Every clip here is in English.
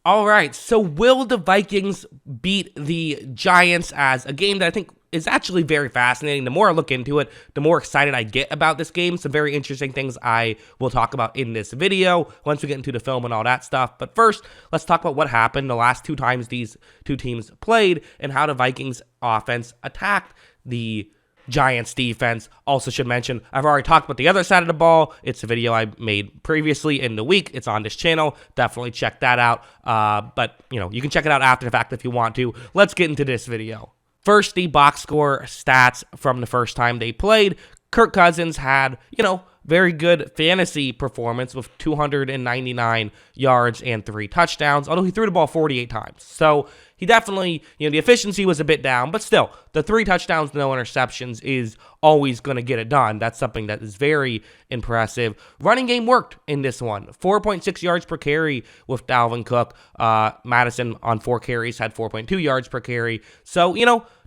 All right, so will the Vikings beat the Giants as a game that I think is actually very fascinating? The more I look into it, the more excited I get about this game. Some very interesting things I will talk about in this video once we get into the film and all that stuff. But first, let's talk about what happened the last two times these two teams played and how the Vikings offense attacked the Giants defense. Also should mention, I've already talked about the other side of the ball. It's a video I made previously in the week. It's on this channel. Definitely check that out. But, you can check it out after the fact if you want to. Let's get into this video. First, the box score stats from the first time they played. Kirk Cousins had, very good fantasy performance with 299 yards and 3 touchdowns, although he threw the ball 48 times. So he definitely, the efficiency was a bit down, but still, the 3 touchdowns, no interceptions is always going to get it done. That's something that is very impressive. Running game worked in this one. 4.6 yards per carry with Dalvin Cook. Madison on 4 carries had 4.2 yards per carry. So,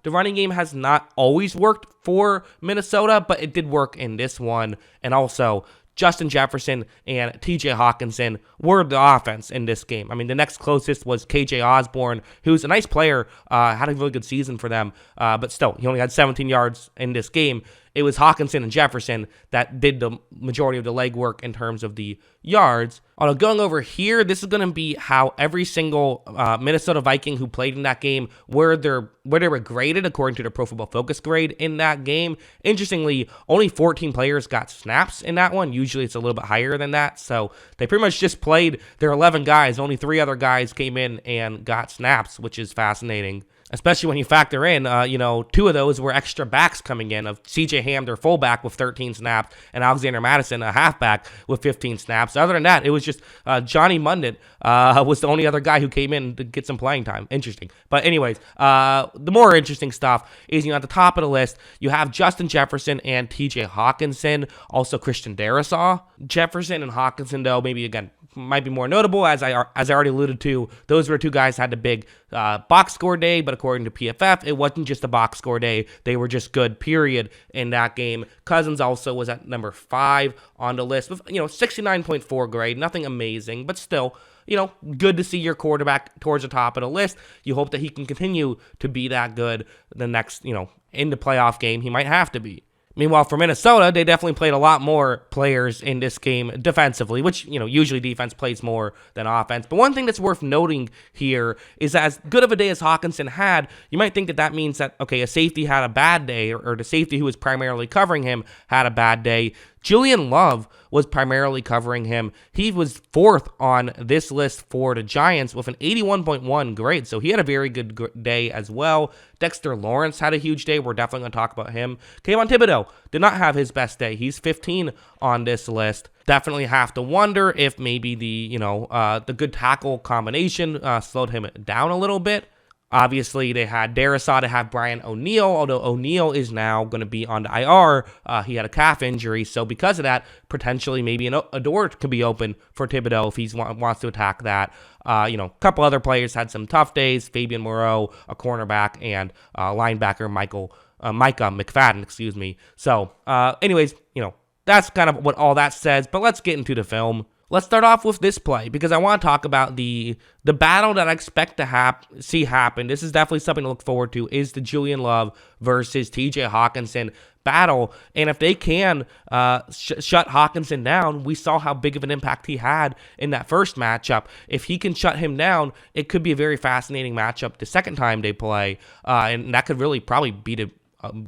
the running game has not always worked for Minnesota, but it did work in this one. And also, Justin Jefferson and TJ Hawkinson were the offense in this game. I mean, the next closest was KJ Osborne, who's a nice player, had a really good season for them, but still, he only had 17 yards in this game. It was Hawkinson and Jefferson that did the majority of the legwork in terms of the yards. Although going over here, this is going to be how every single Minnesota Viking who played in that game, where they were graded according to their Pro Football Focus grade in that game. Interestingly, only 14 players got snaps in that one. Usually it's a little bit higher than that. So they pretty much just played their 11 guys. Only 3 other guys came in and got snaps, which is fascinating. Especially when you factor in, 2 of those were extra backs coming in of CJ Ham, their fullback, with 13 snaps, and Alexander Madison, a halfback, with 15 snaps. Other than that, it was just Johnny Mundit was the only other guy who came in to get some playing time. Interesting. But anyways, the more interesting stuff is, at the top of the list, you have Justin Jefferson and TJ Hawkinson, also Christian Darrisaw. Jefferson and Hawkinson, though, maybe, again, might be more notable, as I already alluded to. Those were 2 guys who had the big box score day, but according to PFF, it wasn't just a box score day. They were just good, period, in that game. Cousins also was at number 5 on the list with, 69.4 grade. Nothing amazing, but still, good to see your quarterback towards the top of the list. You hope that he can continue to be that good the next, in the playoff game. He might have to be. Meanwhile, for Minnesota, they definitely played a lot more players in this game defensively, which, usually defense plays more than offense. But one thing that's worth noting here is that as good of a day as Hawkinson had, you might think that means that, okay, a safety had a bad day, or the safety who was primarily covering him had a bad day. Julian Love was primarily covering him. He was 4th on this list for the Giants with an 81.1 grade, so he had a very good day as well. Dexter Lawrence had a huge day. We're definitely going to talk about him. Kayvon Thibodeaux did not have his best day. He's 15 on this list. Definitely have to wonder if maybe the good tackle combination slowed him down a little bit. Obviously, they had Darrisaw to have Brian O'Neill, although O'Neill is now going to be on the IR. He had a calf injury, so because of that, potentially maybe a door could be open for Thibodeaux if he wants to attack that. A couple other players had some tough days. Fabian Moreau, a cornerback, and linebacker Micah McFadden, So, anyways, that's kind of what all that says, but let's get into the film. Let's start off with this play because I want to talk about the battle that I expect to see happen. This is definitely something to look forward to, is the Julian Love versus TJ Hawkinson battle. And if they can shut Hawkinson down, we saw how big of an impact he had in that first matchup. If he can shut him down, it could be a very fascinating matchup the second time they play. And that could really probably be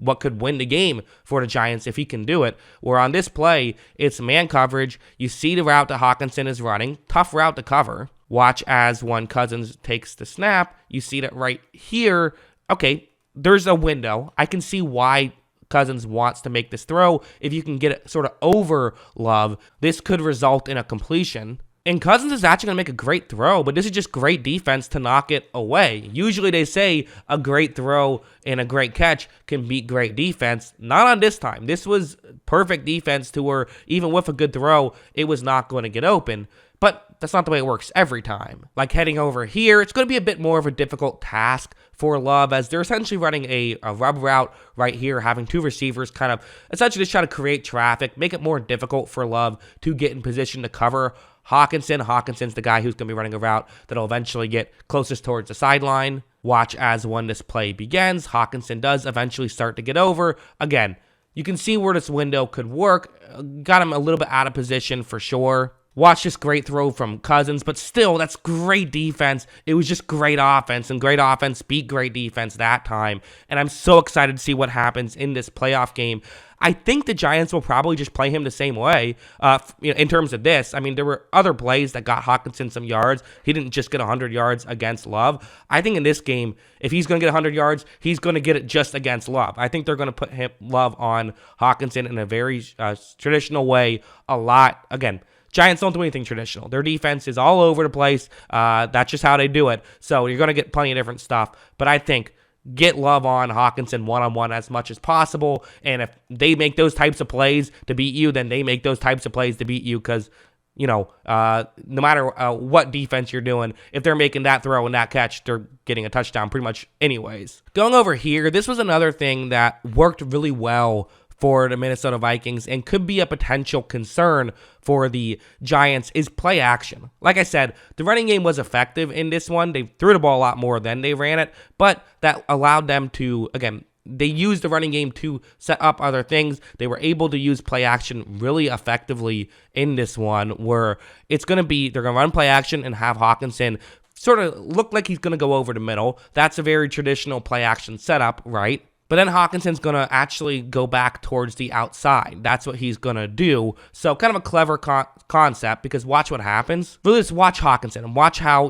what could win the game for the Giants if he can do it. Where on this play, it's man coverage. You see the route that Hawkinson is running. Tough route to cover. Watch as when Cousins takes the snap. You see that right here. Okay, there's a window. I can see why Cousins wants to make this throw. If you can get it sort of over Love, this could result in a completion. And Cousins is actually going to make a great throw, but this is just great defense to knock it away. Usually they say a great throw and a great catch can beat great defense. Not on this time. This was perfect defense to where even with a good throw, it was not going to get open. But that's not the way it works every time. Like heading over here, it's going to be a bit more of a difficult task for Love as they're essentially running a rub route right here, having 2 receivers essentially just try to create traffic, make it more difficult for Love to get in position to cover Hawkinson's the guy who's going to be running a route that'll eventually get closest towards the sideline. Watch as when this play begins, Hawkinson does eventually start to get over. Again, you can see where this window could work. Got him a little bit out of position for sure. Watch this great throw from Cousins, but still, that's great defense. It was just great offense, and great offense beat great defense that time. And I'm so excited to see what happens in this playoff game. I think the Giants will probably just play him the same way in terms of this. I mean, there were other plays that got Hawkinson some yards. He didn't just get 100 yards against Love. I think in this game, if he's going to get 100 yards, he's going to get it just against Love. I think they're going to put Love on Hawkinson in a very traditional way a lot. Again, Giants don't do anything traditional. Their defense is all over the place. That's just how they do it. So you're going to get plenty of different stuff. But I think get Love on Hawkinson one-on-one as much as possible. And if they make those types of plays to beat you, then they make those types of plays to beat you because, no matter what defense you're doing, if they're making that throw and that catch, they're getting a touchdown pretty much anyways. Going over here, this was another thing that worked really well for the Minnesota Vikings and could be a potential concern for the Giants is play action. Like I said, the running game was effective in this one. They threw the ball a lot more than they ran it, but that allowed them to, again, they used the running game to set up other things. They were able to use play action really effectively in this one where it's going to be, they're going to run play action and have Hawkinson sort of look like he's going to go over the middle. That's a very traditional play action setup, right? But then Hawkinson's going to actually go back towards the outside. That's what he's going to do. So kind of a clever concept because watch what happens. Really just watch Hawkinson and watch how,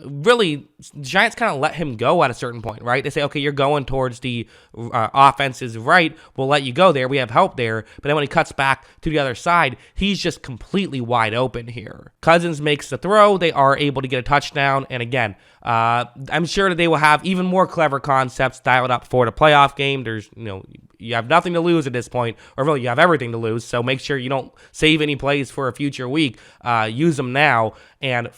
really the Giants kind of let him go at a certain point, right? They say, okay, you're going towards the offense's right. We'll let you go there. We have help there. But then when he cuts back to the other side, he's just completely wide open here. Cousins makes the throw. They are able to get a touchdown. And again, I'm sure that they will have even more clever concepts dialed up for the playoff game. There's, you have nothing to lose at this point, or really you have everything to lose. So make sure you don't save any plays for a future week. Use them now, and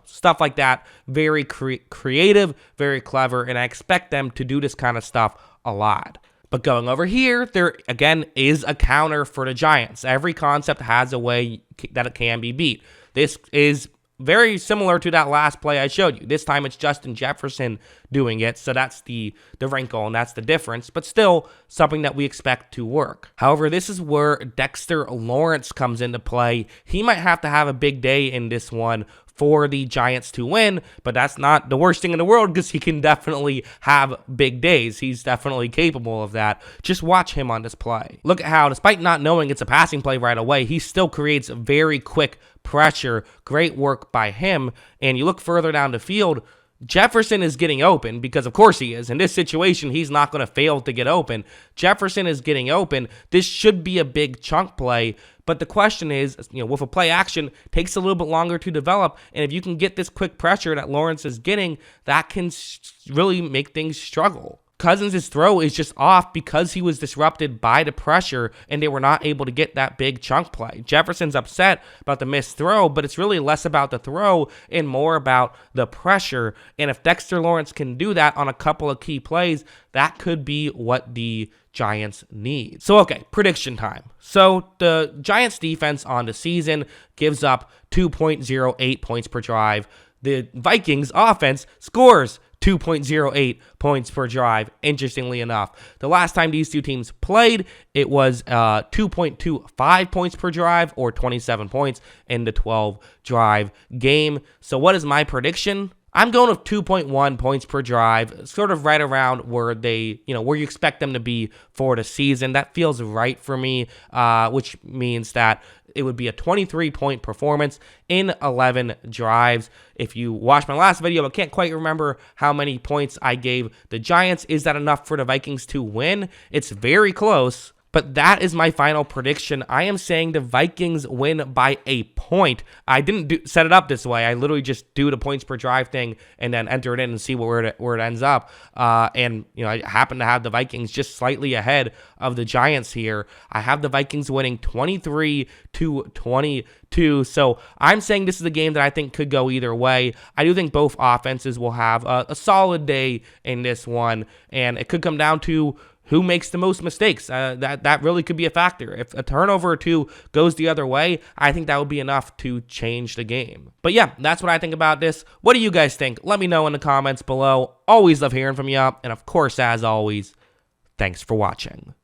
stuff like that. Very creative, very clever, and I expect them to do this kind of stuff a lot. But going over here, there again is a counter for the Giants. Every concept has a way that it can be beat. This is very similar to that last play I showed you. This time it's Justin Jefferson doing it, so that's the wrinkle and that's the difference, but still something that we expect to work. However, this is where Dexter Lawrence comes into play. He might have to have a big day in this one for the Giants to win, but that's not the worst thing in the world because he can definitely have big days. He's definitely capable of that. Just watch him on this play. Look at how, despite not knowing it's a passing play right away, he still creates very quick pressure. Great work by him. And you look further down the field, Jefferson is getting open because of course he is. In this situation, he's not going to fail to get open. Jefferson is getting open. This should be a big chunk play. But the question is, with a play action, takes a little bit longer to develop. And if you can get this quick pressure that Lawrence is getting, that can really make things struggle. Cousins' throw is just off because he was disrupted by the pressure and they were not able to get that big chunk play. Jefferson's upset about the missed throw, but it's really less about the throw and more about the pressure. And if Dexter Lawrence can do that on a couple of key plays, that could be what the Giants need. So, okay, prediction time. So, the Giants defense on the season gives up 2.08 points per drive. The Vikings offense scores 2.08 points per drive, interestingly enough. The last time these two teams played, it was 2.25 points per drive, or 27 points in the 12-drive game. So what is my prediction? I'm going with 2.1 points per drive, sort of right around where they, where you expect them to be for the season. That feels right for me, which means that it would be a 23-point performance in 11 drives. If you watched my last video, but can't quite remember how many points I gave the Giants, is that enough for the Vikings to win? It's very close. But that is my final prediction. I am saying the Vikings win by a point. I didn't set it up this way. I literally just do the points per drive thing and then enter it in and see where it ends up. And I happen to have the Vikings just slightly ahead of the Giants here. I have the Vikings winning 23-22. So I'm saying this is a game that I think could go either way. I do think both offenses will have a solid day in this one, and it could come down to who makes the most mistakes. That really could be a factor. If a turnover or two goes the other way, I think that would be enough to change the game. But yeah, that's what I think about this. What do you guys think? Let me know in the comments below. Always love hearing from you. And of course, as always, thanks for watching.